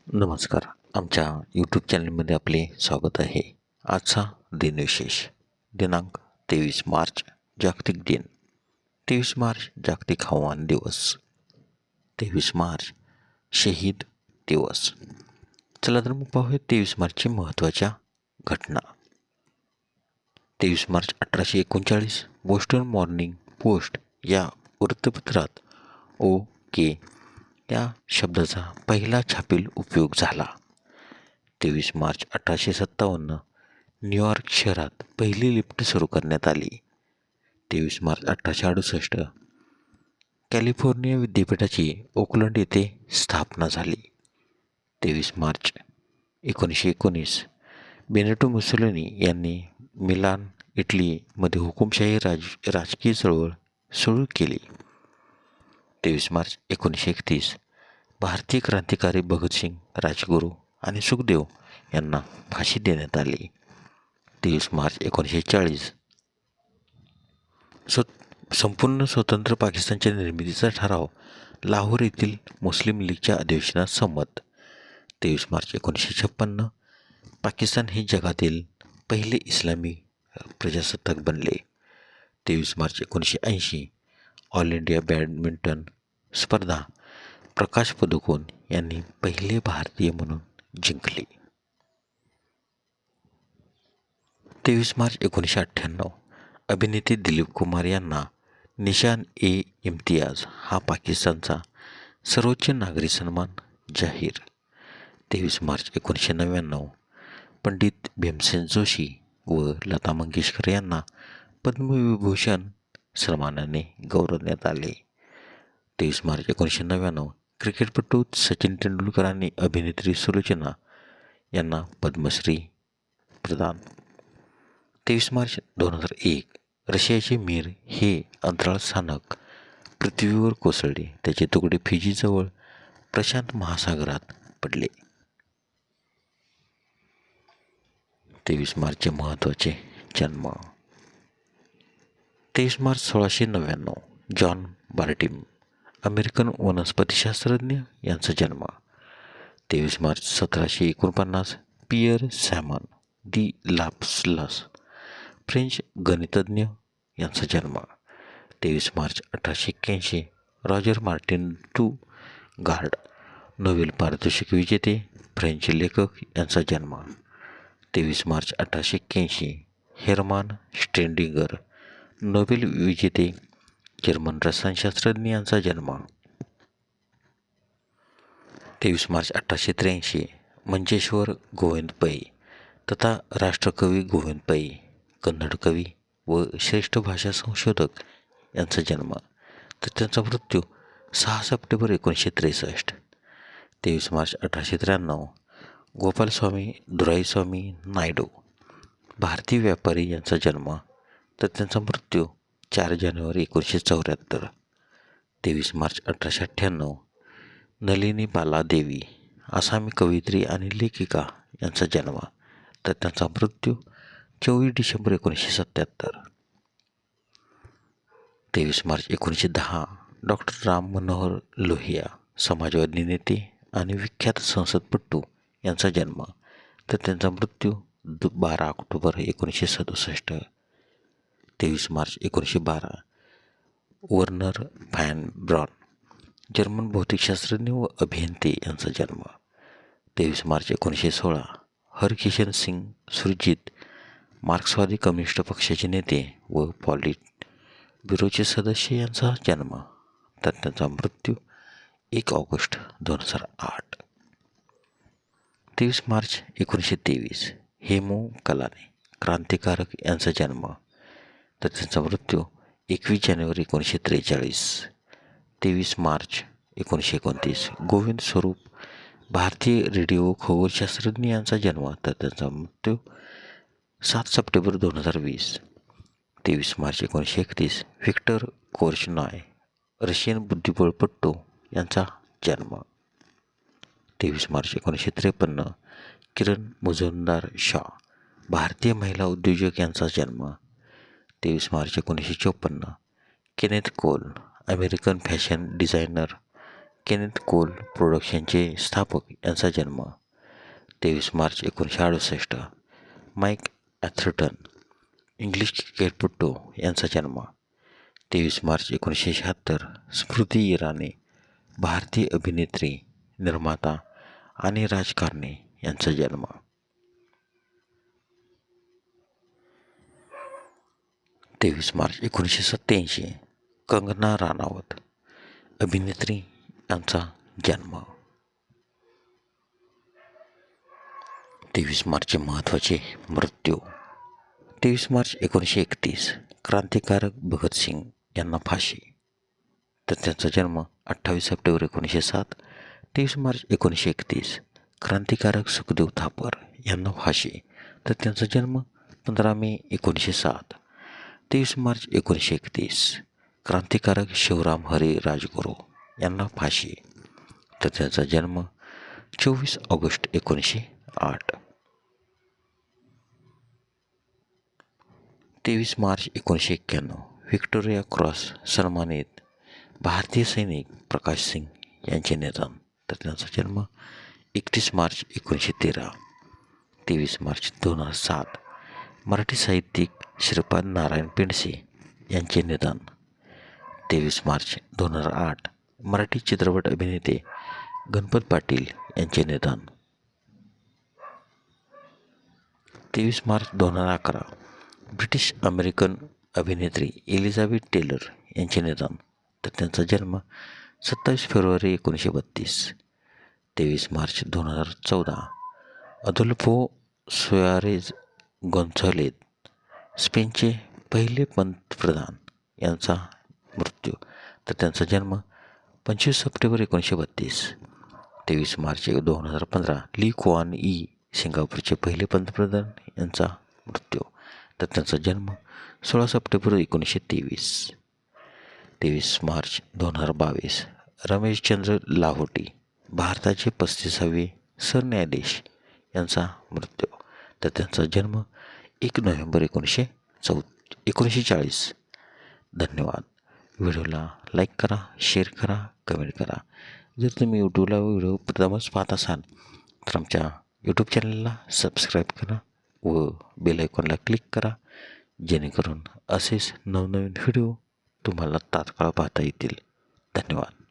नमस्कार. आमच्या यूट्यूब चॅनलमध्ये आपले स्वागत आहे. आजचा दिनविशेष दिनांक 23 मार्च जागतिक दिन. 23 मार्च जागतिक हवामान दिवस. 23 मार्च शहीद दिवस. चला तर मग पाहूया 23 मार्चची महत्त्वाच्या घटना. 23 मार्च 1839 बोस्टन मॉर्निंग पोस्ट या वृत्तपत्रात ओ.के. या शब्दाचा पहिला छापील उपयोग झाला. 23 मार्च 1857 न्यूयॉर्क शहरात पहिली लिफ्ट सुरू करण्यात आली. 23 मार्च 1868 कॅलिफोर्निया विद्यापीठाची ओकलंड येथे स्थापना झाली. 23 मार्च 1919 बेनिटो मुसोलिनी यांनी मिलान, इटलीमध्ये हुकुमशाही राजकीय चळवळ सुरू केली. 23 मार्च 1931 भारतीय क्रांतिकारी भगतसिंग, राजगुरू आणि सुखदेव यांना फाशी देण्यात आली. 23 मार्च 1940 संपूर्ण स्वतंत्र पाकिस्तानच्या निर्मितीचा ठराव लाहोर येथील मुस्लिम लीगच्या अधिवेशनात संमत. 23 मार्च 1956 पाकिस्तान हे जगातील पहिले इस्लामी प्रजासत्ताक बनले. 23 मार्च 1980 ऑल इंडिया बॅडमिंटन स्पर्धा प्रकाश पदुकोण यांनी पहिले भारतीय म्हणून जिंकले. 23 मार्च 1998 अभिनेते दिलीप कुमार यांना निशान-ए-इम्तियाज हा पाकिस्तानचा सर्वोच्च नागरी सन्मान जाहीर. 23 मार्च 1999 पंडित भीमसेन जोशी व लता मंगेशकर यांना पद्मविभूषण सन्मानाने गौरवण्यात आले. 23 मार्च 1999 क्रिकेटपटू सचिन तेंडुलकर आणि अभिनेत्री सुलोचना यांना पद्मश्री प्रदान. 23 मार्च 2001 रशियाचे मिर हे अंतराळ स्थानक पृथ्वीवर कोसळले. त्याचे तुकडे फिजीजवळ प्रशांत महासागरात पडले. 23 मार्चचे महत्त्वाचे जन्म. 23 मार्च 1699 जॉन बार्टिम अमेरिकन वनस्पतिशास्त्रज्ञ यांचा जन्म. 23 March 1749 Pierre Simon de Laplace French गणितज्ञ यांचा जन्म. 23 March 1881 Roger Martin du Gard Nobel पारितोषिक विजेते फ्रेंच लेखक यांचा जन्म. 23 मार्च 1881 हेरमान स्ट्रेडिंगर नोबेल विजेते जर्मन रसायनशास्त्रज्ञ यांचा जन्म. 23 मार्च 1883 मंजेश्वर गोविंद पै तथा राष्ट्रकवी गोविंद पै कन्नड कवी व श्रेष्ठ भाषा संशोधक यांचा जन्म, तर त्यांचा मृत्यू 6 सप्टेंबर 1963. 23 मार्च 1893 गोपालस्वामी दुराईस्वामी नायडू भारतीय व्यापारी यांचा जन्म, तर त्यांचा मृत्यू 4 जानेवारी 1974. 23 मार्च 1898 नलिनी बाला देवी आसामी कवयित्री आणि लेखिका यांचा जन्म, तर त्यांचा मृत्यू 24 डिसेंबर 1977. 23 मार्च 1910 डॉक्टर राम मनोहर लोहिया समाजवादी नेते आणि विख्यात संसदपटू यांचा जन्म, तर त्यांचा मृत्यू 12 ऑक्टोबर 1967. 23 मार्च 1912 वर्नर व्हॅन ब्रॉन जर्मन भौतिकशास्त्रज्ञ व अभियंते यांचा जन्म. 23 मार्च 1916 हरकिशन सिंग सुरजीत मार्क्सवादी कम्युनिस्ट पक्षाचे नेते व पॉलिट ब्युरोचे सदस्य यांचा जन्म, तर त्यांचा मृत्यू 1 ऑगस्ट 2008. 23 मार्च 1923 हेमू कलानी क्रांतिकारक यांचा जन्म, तर त्यांचा मृत्यू 21 जानेवारी 1943. 23 मार्च 1929 गोविंद स्वरूप भारतीय रेडिओ खगोलशास्त्रज्ञ यांचा जन्म, तर त्यांचा मृत्यू 7 सप्टेंबर 2020. 23 मार्च 1931 व्हिक्टर कोर्चनॉय रशियन बुद्धिबळपटू यांचा जन्म. 23 मार्च 1953 किरण मुजुमदार शॉ भारतीय महिला उद्योजक यांचा जन्म. 23 March 1954 Kenneth Cole American fashion designer Kenneth Cole प्रोडक्शनचे स्थापक यांचा जन्म 23 मार्च 1968. माईक ॲथर्टन इंग्लिश क्रिकेटपटू यांचा जन्म 23 मार्च 1976. स्मृती इराणी भारतीय अभिनेत्री, निर्माता आणि राजकारणी यांचा जन्म 23 मार्च 1987. कंगना राणावत अभिनेत्री यांचा जन्म 23 मार्चचे महत्त्वाचे मृत्यू 23 मार्च 1931. क्रांतिकारक भगतसिंग यांना फाशी, तर त्यांचा जन्म 28 सप्टेंबर 1907. 23 मार्च 1931. क्रांतिकारक सुखदेव थापर यांना फाशी, तर त्यांचा जन्म 15 मे 1907. 23 मार्च 1931. क्रांतिकारक शिवराम हरी राजगुरू यांना फाशी, तर त्यांचा जन्म 24 ऑगस्ट 1908. 23 मार्च 1991. व्हिक्टोरिया क्रॉस सन्मानित भारतीय सैनिक प्रकाश सिंग यांचे निधन, तर त्यांचा जन्म 31 मार्च 1913. 23 मार्च 2007. मराठी साहित्यिक श्रीपाद नारायण पेंडसे यांचे निधन. 23 मार्च 2008. मराठी चित्रपट अभिनेते गणपत पाटील यांचे निधन. 23 मार्च 2011. ब्रिटिश अमेरिकन अभिनेत्री एलिझाबेथ टेलर यांचे निधन, तर त्यांचा जन्म 27 फेब्रुवारी 1932. 23 मार्च 2014. अदोल्फो सुआरेझ गोन्झालेज स्पेनचे पहिले पंतप्रधान यांचा मृत्यू, तर त्यांचा जन्म 25 September 1932. 23 March 2015. Lee Kuan Yew सिंगापूरचे पहिले पंतप्रधान यांचा मृत्यू, तर त्यांचा जन्म 16 सप्टेंबर 1923. 23 मार्च 2022. रमेशचंद्र लाहोटी भारताचे 35वे सरन्यायाधीश यांचा मृत्यू, तर त्यांचा जन्म 1 नोव्हेंबर 1940. धन्यवाद. व्हिडिओला लाईक करा, शेअर करा, कमेंट करा. जर तुम्ही यूट्यूबला व्हिडिओ प्रथमच पाहत असाल तर आमच्या यूट्यूब चॅनलला सबस्क्राईब करा व बेल आयकॉनला क्लिक करा, जेणेकरून असेच नवनवीन व्हिडिओ तुम्हाला तात्काळ पाहता येतील. धन्यवाद.